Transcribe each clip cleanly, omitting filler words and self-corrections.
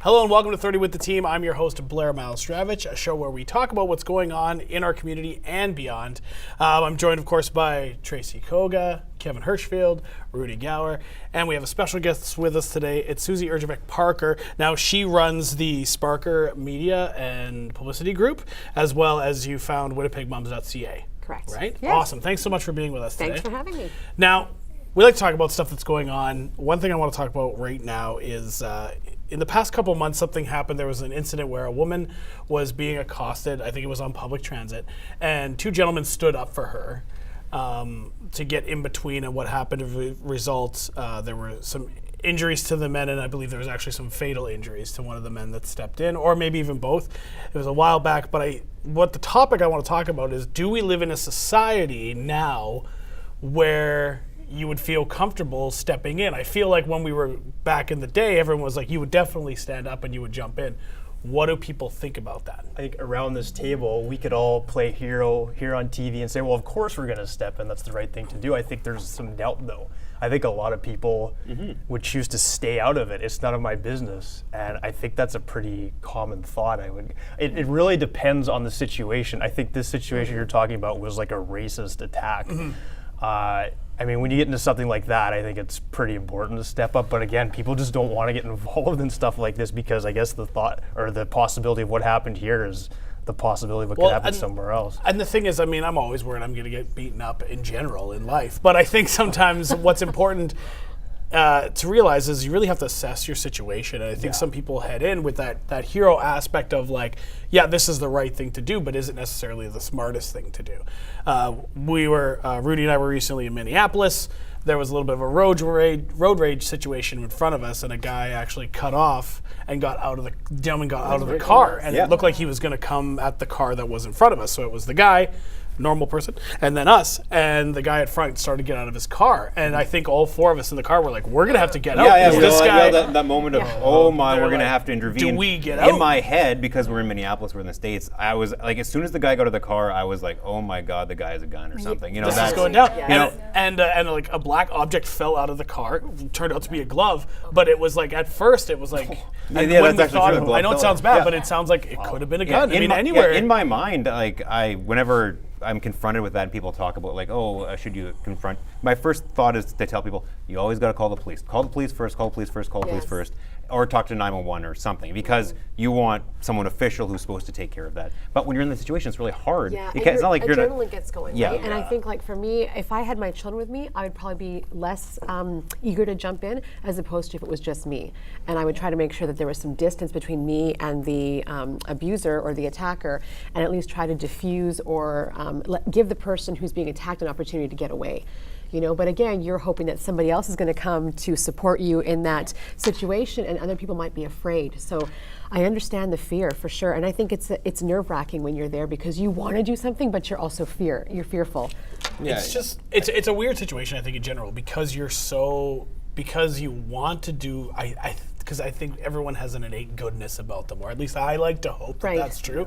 Hello and welcome to 30 with the Team. I'm your host, Blair Erjavec, a show where we talk about what's going on in our community and beyond. I'm joined, of course, by Tracy Koga, Kevin Hirschfield, Rudy Gower, and we have a special guest with us today. It's Susie Erjavec Parker. Now, she runs the Sparker Media and Publicity Group, as well as you found WinnipegMom.ca. Correct. Right? Yes. Awesome. Thanks so much for being with us today. Thanks for having me. Now, we like to talk about stuff that's going on. One thing I want to talk about right now is in the past couple of months, something happened. There was an incident where a woman was being accosted. I think it was on public transit, and two gentlemen stood up for her to get in between. And what happened as a result, there were some injuries to the men, and I believe there was actually some fatal injuries to one of the men that stepped in, or maybe even both. It was a while back, but what the topic I want to talk about is, do we live in a society now where you would feel comfortable stepping in? I feel like when we were back in the day, everyone was like, you would definitely stand up and you would jump in. What do people think about that? I think around this table, we could all play hero here on TV and say, well, of course we're going to step in. That's the right thing to do. I think there's some doubt, though. I think a lot of people would choose to stay out of it. It's none of my business. And I think that's a pretty common thought. It really depends on the situation. I think this situation you're talking about was like a racist attack. I mean, when you get into something like that, I think it's pretty important to step up. But again, people just don't want to get involved in stuff like this because I guess the thought or the possibility of what happened here is the possibility of what could happen somewhere else. And the thing is, I mean, I'm always worried I'm going to get beaten up in general in life. But I think sometimes what's important to realize is you really have to assess your situation. And I think some people head in with that hero aspect of like, yeah, this is the right thing to do, but isn't necessarily the smartest thing to do. Rudy and I were recently in Minneapolis. There was a little bit of a road rage situation in front of us, and a guy actually cut off and got out of the car. And it looked like he was going to come at the car that was in front of us. So it was the guy, normal person, and then us, and the guy at front started to get out of his car. And I think all four of us in the car were like, we're going to have to get out. This guy, that moment of, oh my, we're going to have to intervene. Do we get out? In my head, because we're in Minneapolis, we're in the States, I was like, as soon as the guy got out of the car, I was like, oh my God, the guy has a gun or something. You know, that's going down. And like a black object fell out of the car. It turned out to be a glove, but it was like, at first it was like, I know it sounds bad, but it sounds like it could have been a gun. I mean, anywhere. In my mind, like whenever I'm confronted with that and people talk about like, oh, should you confront? My first thought is to tell people, you always got to call the police. Call the police first, call the police first, call the police first, or talk to 911 or something, because you want someone official who's supposed to take care of that. But when you're in the situation, it's really hard. Yeah, it's not like adrenaline gets going, right? And I think like for me, if I had my children with me, I would probably be less eager to jump in as opposed to if it was just me. And I would try to make sure that there was some distance between me and the abuser or the attacker, and at least try to diffuse or give the person who's being attacked an opportunity to get away. You know, but again, you're hoping that somebody else is going to come to support you in that situation, and other people might be afraid. So I understand the fear for sure, and I think it's nerve-wracking when you're there because you want to do something, but you're also fearful. Yeah, it's a weird situation, I think, in general, because you want to do. Because I think everyone has an innate goodness about them, or at least I like to hope that that's true.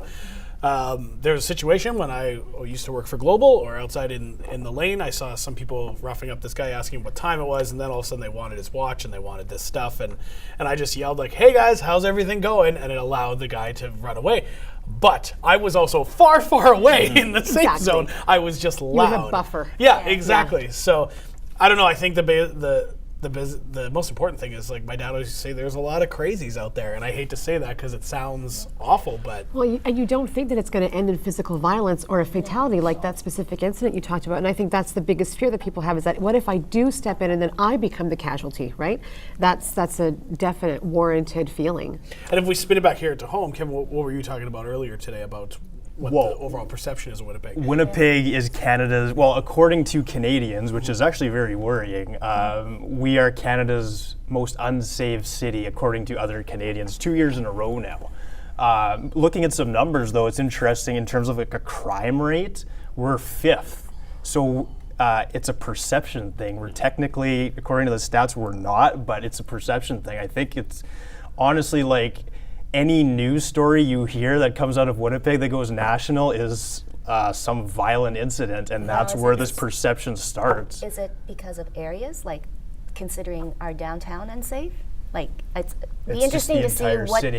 There's a situation when I used to work for Global, or outside in the lane, I saw some people roughing up this guy, asking what time it was, and then all of a sudden they wanted his watch and they wanted this stuff, and I just yelled like, hey guys, how's everything going? And it allowed the guy to run away. But I was also far, far away in the safe zone. I was just loud. You have a buffer. Yeah, exactly. Yeah. So I don't know, I think the most important thing is, like my dad always used to say, there's a lot of crazies out there, and I hate to say that because it sounds awful, but and you don't think that it's going to end in physical violence or a fatality like that specific incident you talked about. And I think that's the biggest fear that people have, is that what if I do step in and then I become the casualty, right? That's a definite warranted feeling. And if we spin it back here to home, Kevin, what were you talking about earlier today about what the overall perception is of Winnipeg? Winnipeg is Canada's, well, according to Canadians, which is actually very worrying, we are Canada's most unsafe city, according to other Canadians, 2 years in a row now. Looking at some numbers, though, it's interesting in terms of like a crime rate, we're 5th. So it's a perception thing. We're technically, according to the stats, we're not, but it's a perception thing. I think it's honestly like, any news story you hear that comes out of Winnipeg that goes national is some violent incident, and that's where this perception starts. Is it because of areas, like considering our downtown unsafe? Like it's be It's just interesting the to see entire what city.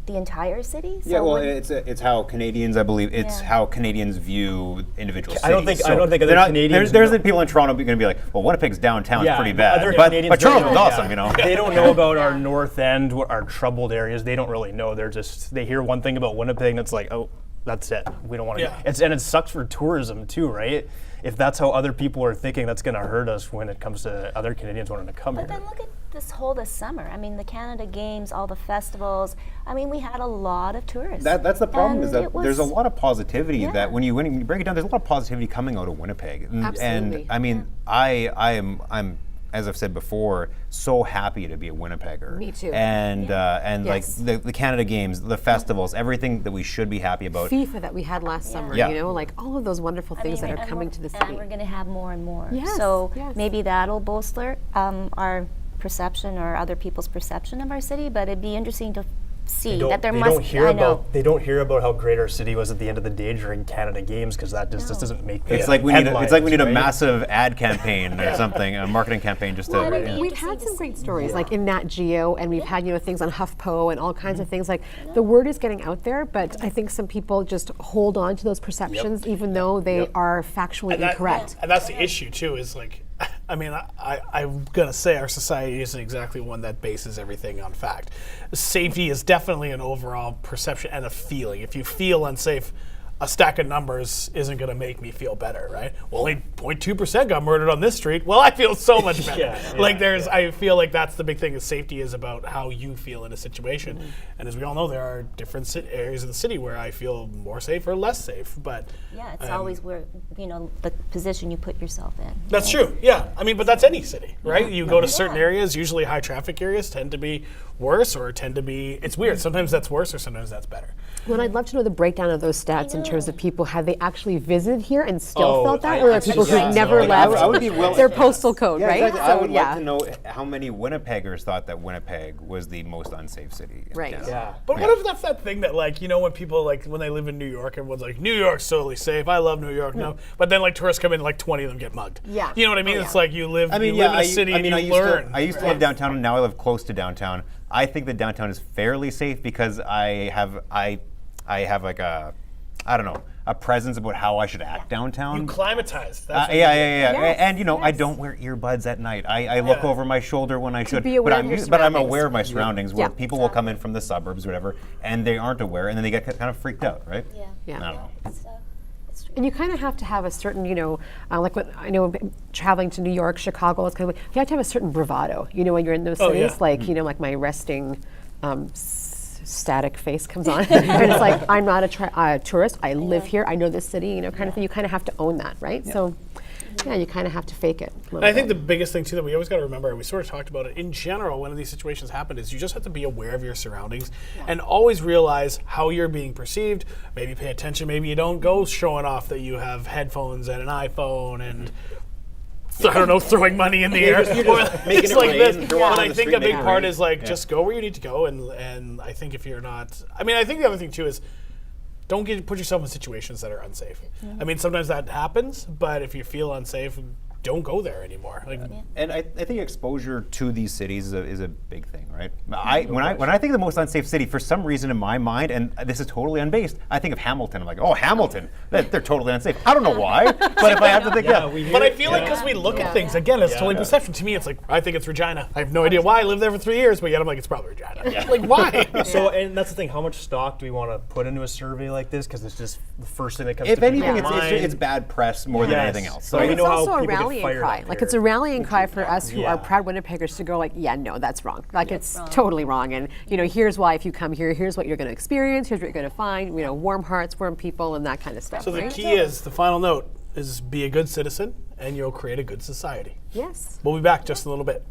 the entire city. So Yeah, well, what- it's how Canadians, I believe, it's Yeah. how Canadians view individual cities. I don't think other they're not- Canadians There's know. the people in Toronto going to be like, well, Winnipeg's downtown's Yeah, pretty but bad, other but Canadians Toronto's don't know, awesome, yeah. you know. They don't know about our north end, our troubled areas. They don't really know. They hear one thing about Winnipeg, and it's like, oh, that's it. We don't want to. Yeah. And it sucks for tourism too, right? If that's how other people are thinking, that's going to hurt us when it comes to other Canadians wanting to come But here. then look at this summer. I mean, the Canada Games, all the festivals. I mean, we had a lot of tourists. That's the problem, is And that it was- there's a lot of positivity Yeah. that when you break it down, there's a lot of positivity coming out of Winnipeg. And Absolutely. I mean, I'm as I've said before, so happy to be a Winnipegger. Me too. And Yes. like the Canada Games, the festivals, everything that we should be happy about. FIFA that we had last summer, Yeah. you know, like all of those wonderful I things mean, that are and coming we're- to the And city. we're going to have more and more. Yes, So yes. maybe that'll bolster our perception or other people's perception of our city. But it'd be interesting to see that there they must. don't hear I know. about they don't hear about how great our city was at the end of the day during Canada Games, because that just doesn't make It's like we need a right? massive ad campaign or something, a marketing campaign just Well, to. it'd be We've interesting had to some great see. stories, like in Nat Geo, and we've had things on HuffPo and all kinds of things. Like the word is getting out there, but I think some people just hold on to those perceptions, even though they are factually incorrect. And that's the issue too. Is like, I mean, I'm gonna say our society isn't exactly one that bases everything on fact. Safety is definitely an overall perception and a feeling. If you feel unsafe, a stack of numbers isn't going to make me feel better, right? Well, only 0.2% got murdered on this street. Well, I feel so much better. I feel like that's the big thing. Is safety is about how you feel in a situation. And as we all know, there are different areas of the city where I feel more safe or less safe. But Yeah, it's always where the position you put yourself in. that's true. Yeah, I mean, but that's any city, right? You go to certain areas. Usually, high traffic areas tend to be worse, or tend to be. It's weird. Sometimes that's worse, or sometimes that's better. Well, I'd love to know the breakdown of those stats in terms of people. Have they actually visited here and still Oh, felt that, I- or I are people think who've so. never Like, left I would be willing- their postal code, Yeah, right? exactly. I would yeah. like to know how many Winnipeggers thought that Winnipeg was the most unsafe city. in Right. Canada. Yeah. But what if that's that thing that, like, when people, like, when they live in New York, everyone's like, New York's totally safe. I love New York. No, but then, like, tourists come in, like, 20 of them get mugged. Yeah. You know what I mean? Oh, It's yeah. like you live, I mean, you live yeah, in a city and you learn. I used to live downtown, and now I live close to downtown. I think that downtown is fairly safe because I have like a, I don't know, a presence about how I should act downtown. You climatize. That's what Yeah. Yes, And I don't wear earbuds at night. I look over my shoulder when I should. be aware of your but I'm surroundings. aware of my surroundings where Yeah. people will come in from the suburbs or whatever, and they aren't aware, and then they get kind of freaked out, right? Yeah. Yeah. I don't know. It's true. And you kind of have to have a certain, like when I know traveling to New York, Chicago, it's kind of, you have to have a certain bravado, when you're in those Oh, cities, yeah. like, like my resting static face comes on. And it's like, I'm not a tourist, I live here, I know this city, kind of thing. You kind of have to own that, right? So, yeah, you kind of have to fake it. And I think the biggest thing, too, that we always got to remember, and we sort of talked about it, in general, when these situations happen, is you just have to be aware of your surroundings and always realize how you're being perceived. Maybe pay attention. Maybe you don't go showing off that you have headphones and an iPhone and, I don't know, throwing money in the air. making It's it like rain, this. throw it But on I the think street, a big make it part rain. is, like, just go where you need to go. And I think if you're not... I mean, I think the other thing, too, is don't put yourself in situations that are unsafe. I mean, sometimes that happens, but if you feel unsafe, don't go there anymore. Like, And I think exposure to these cities is a big thing, right? When I think of the most unsafe city, for some reason in my mind, and this is totally unbased, I think of Hamilton. I'm like, oh, Hamilton, they're totally unsafe. I don't know why, but if I have to think, But I feel like because we look at things, again, it's totally perception. To me, it's like, I think it's Regina. I have no idea why. I lived there for 3 years, but yet I'm like, it's probably Regina. Like, why? So, and that's the thing. How much stock do we want to put into a survey like this? Because it's just the first thing that comes if to anything, people's mind. it's bad press more than anything else. So But we it's know how also a people get rallying fired cry. up Like here. it's a rallying cry for us who are Yeah. proud Winnipeggers to go like, yeah, no, that's wrong. Like it's totally wrong. And here's why if you come here, here's what you're going to experience. Here's what you're going to find. Warm hearts, warm people, and that kind of stuff. So the right? key is, the final note is be a good citizen and you'll create a good society. Yes. We'll be back just in a little bit.